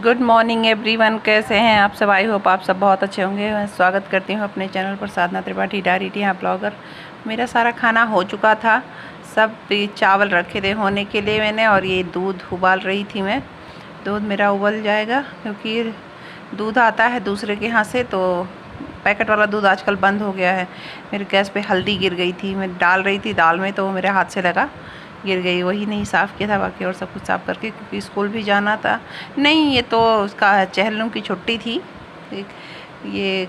Good morning everyone, कैसे हैं आप सब। आई होप आप सब बहुत अच्छे होंगे। मैं स्वागत करती हूं अपने चैनल पर साधना त्रिपाठी डायरी टी यहाँ ब्लॉगर। मेरा सारा खाना हो चुका था, सब चावल रखे थे होने के लिए मैंने, और ये दूध उबाल रही थी मैं। दूध मेरा उबल जाएगा क्योंकि दूध आता है दूसरे के यहाँ से, तो पैकेट वाला दूध आजकल बंद हो गया है। मेरे गैस पे हल्दी गिर गई थी, मैं डाल रही थी दाल में तो वो मेरे हाथ से लगा, गिर गई। वही नहीं साफ़ किया था, बाकी और सब कुछ साफ़ करके, क्योंकि स्कूल भी जाना था। नहीं, ये तो उसका चहलम की छुट्टी थी। ये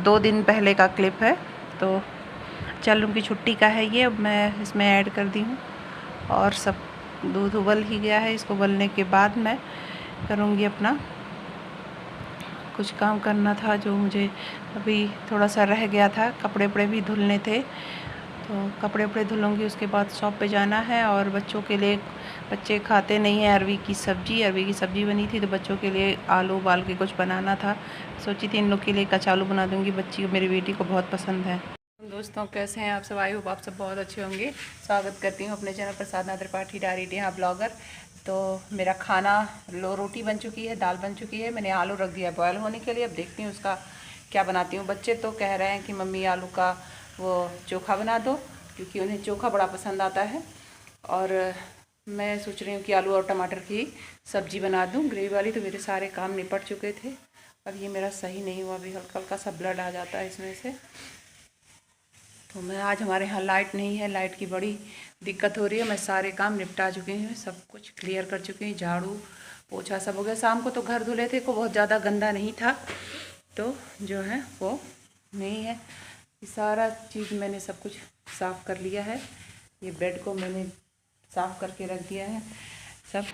2 दिन पहले का क्लिप है, तो चहलम की छुट्टी का है ये। अब मैं इसमें ऐड कर दी हूँ और सब दूध उबल ही गया है। इसको उबलने के बाद मैं करूँगी अपना कुछ काम करना था जो मुझे अभी थोड़ा सा रह गया था। कपड़े वपड़े भी धुलने थे, तो कपड़े वपड़े धुलूँगी। उसके बाद शॉप पे जाना है, और बच्चों के लिए, बच्चे खाते नहीं हैं अरवी की सब्ज़ी बनी थी, तो बच्चों के लिए आलू उबाल के कुछ बनाना था। सोची थी इन लोग के लिए कचालू बना दूँगी, मेरी बेटी को बहुत पसंद है। दोस्तों, कैसे हैं आप सब। आई होप आप सब बहुत अच्छे होंगे। स्वागत करती हूँ अपने चैनल पर साधना त्रिपाठी डायरी टी यहाँ ब्लॉगर। तो मेरा खाना रोटी बन चुकी है, दाल बन चुकी है, मैंने आलू रख दिया बॉयल होने के लिए। अब देखती हूँ उसका क्या बनाती हूँ। बच्चे तो कह रहे हैं कि मम्मी आलू का वो चोखा बना दो, क्योंकि उन्हें चोखा बड़ा पसंद आता है। और मैं सोच रही हूँ कि आलू और टमाटर की सब्ज़ी बना दूँ ग्रेवी वाली। तो मेरे सारे काम निपट चुके थे, अब ये मेरा सही नहीं हुआ, अभी हल्का हल्का सा ब्लड आ जाता है इसमें से। तो मैं आज, हमारे यहाँ लाइट नहीं है, लाइट की बड़ी दिक्कत हो रही है। मैं सारे काम निपटा चुकी हूँ, सब कुछ क्लियर कर चुकी हूँ, झाड़ू पोछा सब हो गया। शाम को तो घर धुले थे, को बहुत ज़्यादा गंदा नहीं था, तो जो है वो नहीं है। सारा चीज़ मैंने सब कुछ साफ़ कर लिया है। ये बेड को मैंने साफ़ करके रख दिया है सब।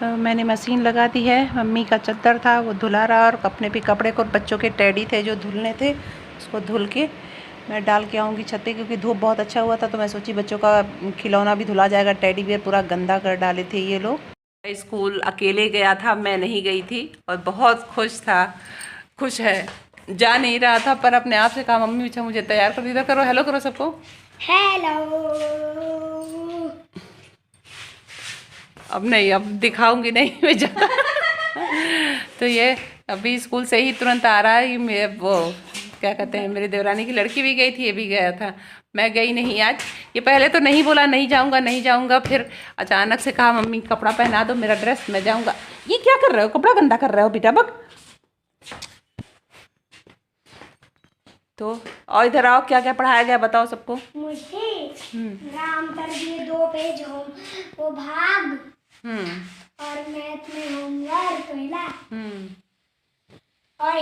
तो मैंने मशीन लगा दी है। मम्मी का चद्दर था वो धुला रहा, और अपने भी कपड़े को, बच्चों के टेडी थे जो धुलने थे, उसको धुल के मैं डाल के आऊँगी छत पे, क्योंकि धूप बहुत अच्छा हुआ था। तो मैं सोची बच्चों का खिलौना भी धुला जाएगा। टेडी बियर पूरा गंदा कर डाले थे ये लोग। स्कूल अकेले गया था, मैं नहीं गई थी, और बहुत खुश है। जा नहीं रहा था, पर अपने आप से कहा मम्मी अच्छा मुझे तैयार कर दीजिए। करो हेलो, करो सबको हेलो। अब नहीं, अब दिखाऊंगी नहीं मैं ज़्यादा। तो ये अभी स्कूल से ही तुरंत आ रहा है। ये वो क्या कहते हैं, मेरी देवरानी की लड़की भी गई थी, ये भी गया था, मैं गई नहीं आज। ये पहले तो नहीं बोला नहीं जाऊंगा, फिर अचानक से कहा मम्मी कपड़ा पहना दो मेरा ड्रेस, मैं जाऊंगा। ये क्या कर रहे हो, कपड़ा गंदा कर रहे हो बेटा, बक। तो और इधर आओ, क्या क्या पढ़ाया गया बताओ सबको। मुझे राम कर दिए 2 पेज होम, वो भाग और मैथ में होमवर्क पहला, और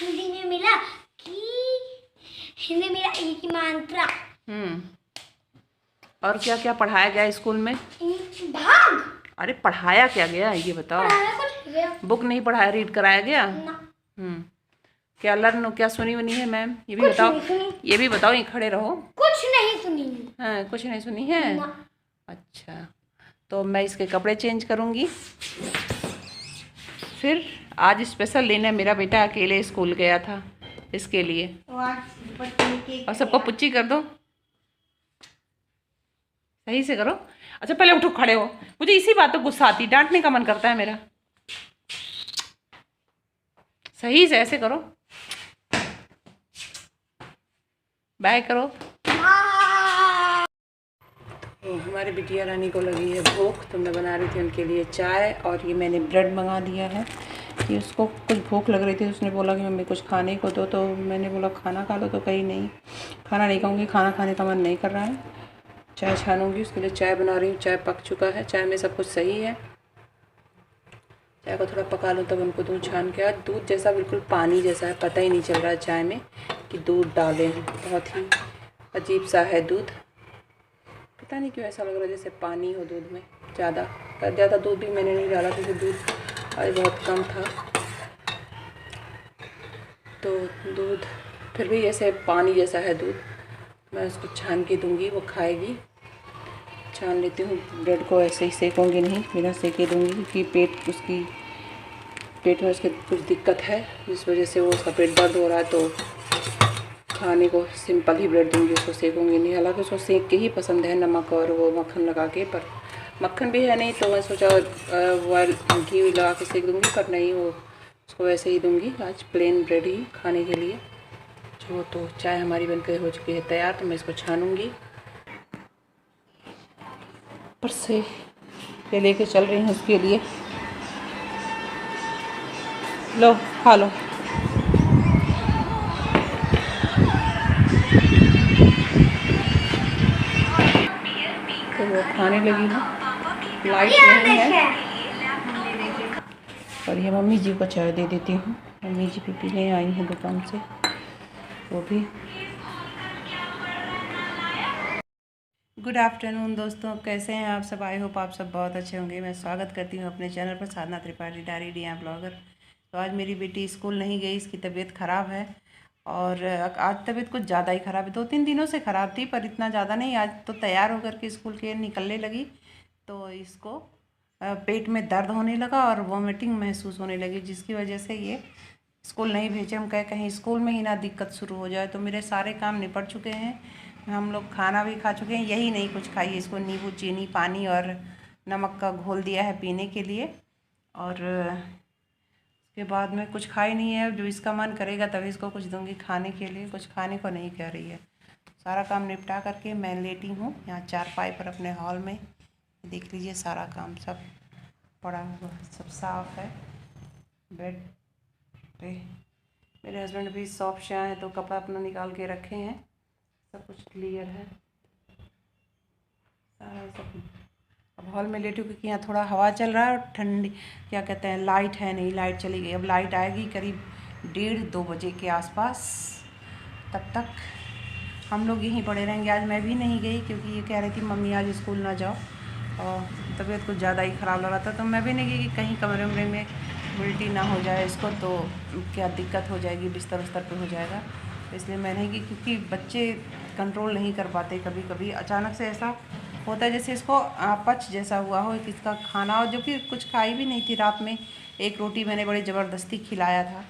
हिंदी में मिला ई की मात्रा। और क्या क्या पढ़ाया गया स्कूल में। भाग। अरे पढ़ाया क्या गया ये बताओ। कुछ गया। बुक नहीं पढ़ाया, रीड कराया गया ना। क्या लर्न, क्या सुनी वनी है मैम, ये भी बताओ। ये भी बताओ, ये खड़े रहो। कुछ नहीं सुनी। हाँ, कुछ नहीं सुनी है ना। अच्छा, तो मैं इसके कपड़े चेंज करूँगी। फिर आज स्पेशल लेने मेरा बेटा अकेले स्कूल गया था, इसके लिए। और सबको पुच्ची कर दो, सही से करो। अच्छा पहले उठो, खड़े हो। मुझे इसी बात तो गुस्सा आती, डांटने का मन करता है मेरा। सही से ऐसे करो, बाय करो। तो हमारी बिटिया रानी को लगी है भूख, तो मैं बना रही थी उनके लिए चाय, और ये मैंने ब्रेड मंगा दिया है। कि उसको कुछ भूख लग रही थी, उसने बोला कि मम्मी कुछ खाने को दो, तो मैंने बोला खाना खा लो, तो कहीं नहीं, खाना नहीं खाऊंगी, खाना खाने का मन नहीं कर रहा है। चाय छानूंगी, उसके लिए चाय बना रही हूँ। चाय पक चुका है, चाय में सब कुछ सही है। चाय को थोड़ा पका लूँ तब उनको दूध छान के। दूध जैसा बिल्कुल पानी जैसा है, पता ही नहीं चल रहा है चाय में कि दूध डाले हैं। बहुत ही अजीब सा है दूध, पता नहीं क्यों ऐसा लग रहा है जैसे पानी हो दूध में। ज़्यादा दूध भी मैंने नहीं डाला, क्योंकि दूध आज बहुत कम था। तो दूध फिर भी ऐसे पानी जैसा है दूध। मैं उसको छान के दूँगी, वो खाएगी। छान लेती हूँ ब्रेड को, ऐसे ही सेकूँगी नहीं, बिना सेके दूँगी, क्योंकि पेट में उसके कुछ दिक्कत है, जिस वजह से वो उसका पेट दर्द हो रहा है। तो खाने को सिंपल ही ब्रेड दूँगी, उसको सेकूँगी नहीं। हालांकि उसको सेक के ही पसंद है, नमक और वो मक्खन लगा के, पर मक्खन भी है नहीं, तो मैं सोचा वो घी लगा के सेक दूँगी, पर नहीं, वो उसको वैसे ही दूँगी। आज प्लेन ब्रेड ही खाने के लिए। जो तो चाय हमारी बनकर हो चुकी है तैयार, तो मैं इसको छानूँगी। पर से ये लेके चल रही हूँ उसके लिए। लो खा लो। तो वो खाने लगी हूँ, लाइट नहीं है। और ये मम्मी जी को चाय दे देती हूँ। मम्मी जी भी पीने आई हैं दुकान से, वो भी। गुड आफ्टरनून दोस्तों, कैसे हैं आप सब? आई होप आप सब बहुत अच्छे होंगे। मैं स्वागत करती हूँ अपने चैनल पर साधना त्रिपाठी डायरी डी ब्लॉगर। तो आज मेरी बेटी स्कूल नहीं गई, इसकी तबीयत ख़राब है। और आज तबीयत कुछ ज़्यादा ही ख़राब है, 2-3 दिनों से ख़राब थी, पर इतना ज़्यादा नहीं। आज तो तैयार होकर के स्कूल के निकलने लगी तो इसको पेट में दर्द होने लगा और वॉमिटिंग महसूस होने लगी, जिसकी वजह से ये स्कूल नहीं भेजे। हम कहीं स्कूल में ही ना दिक्कत शुरू हो जाए। तो मेरे सारे काम निपट चुके हैं, हम लोग खाना भी खा चुके हैं। यही नहीं कुछ खाइए, इसको नींबू चीनी पानी और नमक का घोल दिया है पीने के लिए। और उसके बाद में कुछ खाई नहीं है। जो इसका मन करेगा तभी इसको कुछ दूंगी खाने के लिए, कुछ खाने को नहीं कह रही है। सारा काम निपटा करके मैं लेटी हूँ यहाँ चारपाई पर अपने हॉल में। देख लीजिए सारा काम सब पड़ा हुआ, सब साफ़ है। बेड पे मेरे हस्बैंड भी शॉप से आए हैं तो कपड़ा अपना निकाल के रखे हैं। सब कुछ क्लियर है सारा सब। अब हॉल में लेटी हूँ क्योंकि यहाँ थोड़ा हवा चल रहा है और ठंडी, क्या कहते हैं, लाइट है नहीं, लाइट चली गई। अब लाइट आएगी करीब 1:30-2 बजे के आसपास। तब तक हम लोग यहीं पड़े रहेंगे। आज मैं भी नहीं गई क्योंकि ये कह रही थी मम्मी आज स्कूल ना जाओ, और तबीयत कुछ ज़्यादा ही ख़राब लग रहा था। तो मैं भी नहीं गई कि कहीं कमरे में उल्टी ना हो जाए इसको, तो क्या दिक्कत हो जाएगी, बिस्तर उस्तर पे हो जाएगा। तो इसलिए मैं नहीं गई, क्योंकि बच्चे कंट्रोल नहीं कर पाते। कभी कभी अचानक से ऐसा होता है जैसे इसको अपच जैसा हुआ हो, कि इसका खाना हो, जो कि कुछ खाई भी नहीं थी। रात में एक रोटी मैंने बड़ी ज़बरदस्ती खिलाया था,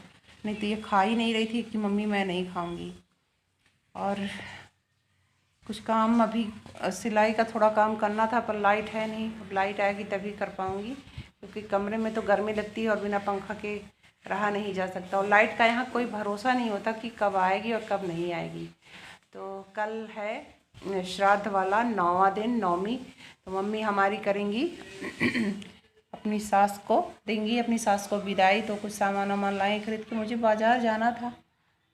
नहीं तो ये खा ही नहीं रही थी कि मम्मी मैं नहीं खाऊंगी। और कुछ काम अभी सिलाई का थोड़ा काम करना था, पर लाइट है नहीं। अब लाइट आएगी तभी कर पाऊँगी, क्योंकि कमरे में तो गर्मी लगती है और बिना पंखा के रहा नहीं जा सकता। और लाइट का यहाँ कोई भरोसा नहीं होता कि कब आएगी और कब नहीं आएगी। तो कल है श्राद्ध वाला 9वां दिन, नौमी। तो मम्मी हमारी करेंगी अपनी सास को देंगी, अपनी सास को विदाई। तो कुछ सामान वामान लाए खरीद के। मुझे बाज़ार जाना था,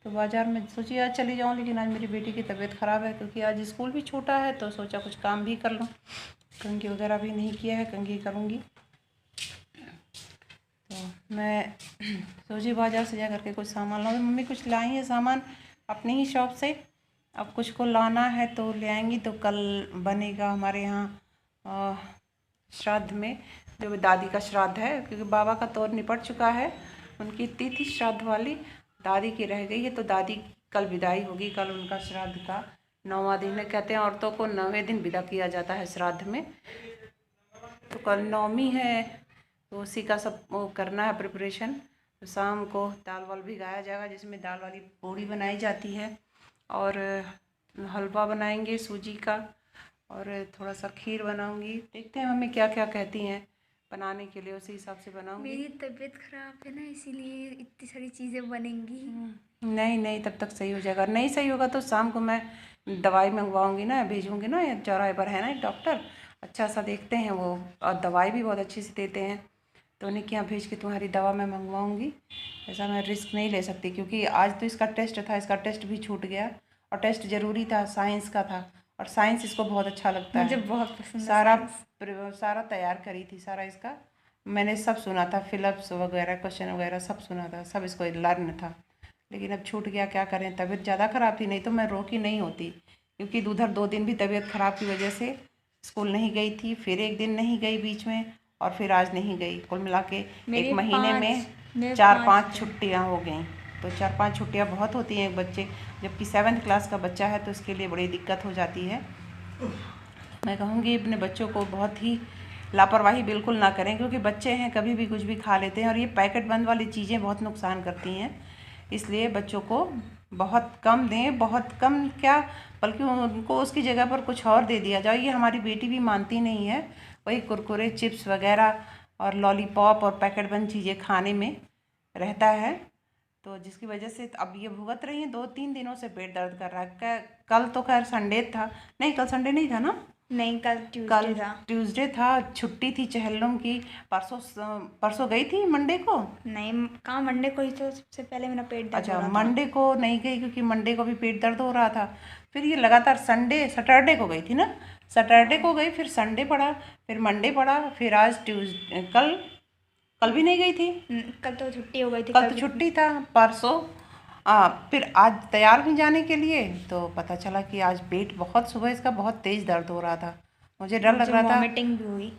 तो बाज़ार में सोची आज चली जाऊँ, लेकिन आज मेरी बेटी की तबीयत ख़राब है, क्योंकि आज स्कूल भी छोटा है। तो सोचा कुछ काम भी कर लूँ। कंघी वगैरह भी नहीं किया है, कंघी करूँगी। तो मैं सोची बाज़ार से जा करके कुछ सामान लाऊँ। मम्मी कुछ लाई है सामान अपनी ही शॉप से, अब कुछ को लाना है तो ले आएंगी। तो कल बनेगा हमारे यहाँ श्राद्ध में, जो दादी का श्राद्ध है, क्योंकि बाबा का तो निपट चुका है, उनकी तिथि श्राद्ध वाली दादी की रह गई है। तो दादी कल विदाई होगी। कल उनका श्राद्ध का 9वां दिन है। कहते हैं औरतों को 9वें दिन विदा किया जाता है श्राद्ध में। तो कल नौमी है, तो उसी का सब वो करना है प्रिपरेशन। तो शाम को दाल वाल भिगाया जाएगा, जिसमें दाल वाली पूड़ी बनाई जाती है, और हलवा बनाएंगे सूजी का, और थोड़ा सा खीर बनाऊंगी। देखते हैं मम्मी क्या क्या कहती हैं बनाने के लिए, उसी हिसाब से बनाऊंगी। मेरी तबीयत खराब है ना, इसीलिए इतनी सारी चीज़ें बनेंगी। नहीं, तब तक सही हो जाएगा। नहीं सही होगा तो शाम को मैं दवाई मंगवाऊंगी ना, भेजूंगी ना। चौराहे पर है ना एक डॉक्टर, अच्छा सा देखते हैं वो, और दवाई भी बहुत अच्छी से देते हैं। तो उन्हीं के यहाँ भेज के तुम्हारी दवा मैं मंगवाऊंगी। ऐसा मैं रिस्क नहीं ले सकती, क्योंकि आज तो इसका टेस्ट था, इसका टेस्ट भी छूट गया। और टेस्ट ज़रूरी था, साइंस का था, और साइंस इसको बहुत अच्छा लगता है। मुझे बहुत पसंद है सारा तैयार करी थी, सारा इसका मैंने सब सुना था, फिलप्स वगैरह क्वेश्चन वगैरह सब सुना था, सब इसको लर्न था। लेकिन अब छूट गया, क्या करें। तबीयत ज़्यादा ख़राब थी, नहीं तो मैं रोकी नहीं होती, क्योंकि उधर 2 दिन भी तबीयत ख़राब की वजह से स्कूल नहीं गई थी। फिर एक दिन नहीं गई बीच में, और फिर आज नहीं गई। कुल मिला के एक महीने में 4-5 छुट्टियाँ हो गई। तो 4-5 छुट्टियाँ बहुत होती हैं एक बच्चे, जबकि 7th क्लास का बच्चा है, तो उसके लिए बड़ी दिक्कत हो जाती है। मैं कहूँगी अपने बच्चों को बहुत ही लापरवाही बिल्कुल ना करें, क्योंकि बच्चे हैं, कभी भी कुछ भी खा लेते हैं, और ये पैकेट बंद वाली चीज़ें बहुत नुकसान करती हैं। इसलिए बच्चों को बहुत कम दें, बहुत कम क्या, बल्कि उनको उसकी जगह पर कुछ और दे दिया जाए। ये हमारी बेटी भी मानती नहीं है, वही कुरकुरे चिप्स वगैरह और लॉलीपॉप और पैकेट बंद चीज़ें खाने में रहता है। तो जिसकी वजह से अब ये भुगत रही हैं, 2-3 दिनों से पेट दर्द कर रहा है। कल तो खैर संडे था, नहीं कल संडे नहीं था ना, नहीं कल ट्यूसडे था, छुट्टी थी चहलम की। परसों गई थी मंडे को। नहीं कहाँ मंडे को ही तो सबसे पहले मेरा पेट दर्द अच्छा मंडे को नहीं गई क्योंकि मंडे को भी पेट दर्द हो रहा था। फिर ये लगातार सैटरडे को गई थी ना, सैटरडे को गई, फिर संडे पड़ा, फिर मंडे पड़ा, फिर आज कल भी नहीं गई थी। कल तो छुट्टी हो गई थी, कल तो छुट्टी था। परसों फिर आज तैयार हुई जाने के लिए, तो पता चला कि आज पेट बहुत, सुबह इसका बहुत तेज़ दर्द हो रहा था। मुझे डर लग रहा था, वॉमिटिंग भी हुई।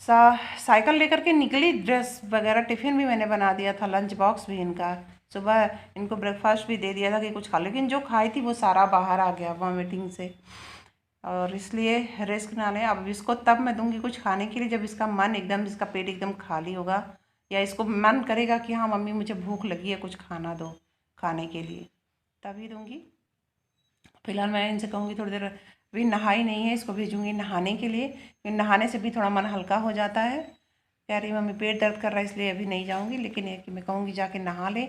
साइकिल लेकर के निकली, ड्रेस वगैरह टिफ़िन भी मैंने बना दिया था, लंच बॉक्स भी इनका, सुबह इनको ब्रेकफास्ट भी दे दिया था कि कुछ खा, लेकिन जो खाई थी वो सारा बाहर आ गया वॉमिटिंग से। और इसलिए रिस्क ना लें। अब इसको तब मैं दूंगी कुछ खाने के लिए जब इसका मन एकदम, इसका पेट एकदम खाली होगा, या इसको मन करेगा कि हाँ मम्मी मुझे भूख लगी है, कुछ खाना दो खाने के लिए, तभी दूंगी। फिलहाल मैं इनसे कहूँगी थोड़ी देर, अभी नहाई नहीं है, इसको भेजूँगी नहाने के लिए, क्योंकि नहाने से भी थोड़ा मन हल्का हो जाता है। कह रही मम्मी पेट दर्द कर रहा है इसलिए अभी नहीं जाऊँगी, लेकिन ये कि मैं कहूँगी जाके नहा ले,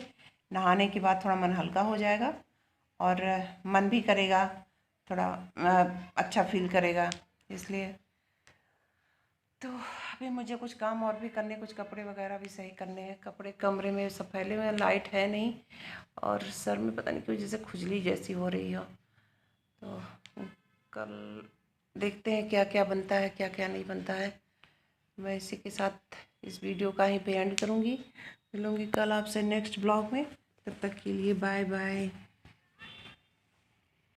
नहाने के बाद थोड़ा मन हल्का हो जाएगा और मन भी करेगा, थोड़ा अच्छा फील करेगा। इसलिए तो अभी मुझे कुछ काम और भी करने, कुछ कपड़े वगैरह भी सही करने हैं। कपड़े कमरे में सब फैले हुए हैं, लाइट है नहीं, और सर में पता नहीं क्यों जैसे खुजली जैसी हो रही हो। तो कल देखते हैं क्या क्या बनता है, क्या क्या नहीं बनता है। मैं इसी के साथ इस वीडियो का ही पे एंड करूँगी। मिलूँगी कल आपसे नेक्स्ट ब्लॉग में, तब तक के लिए बाय बाय।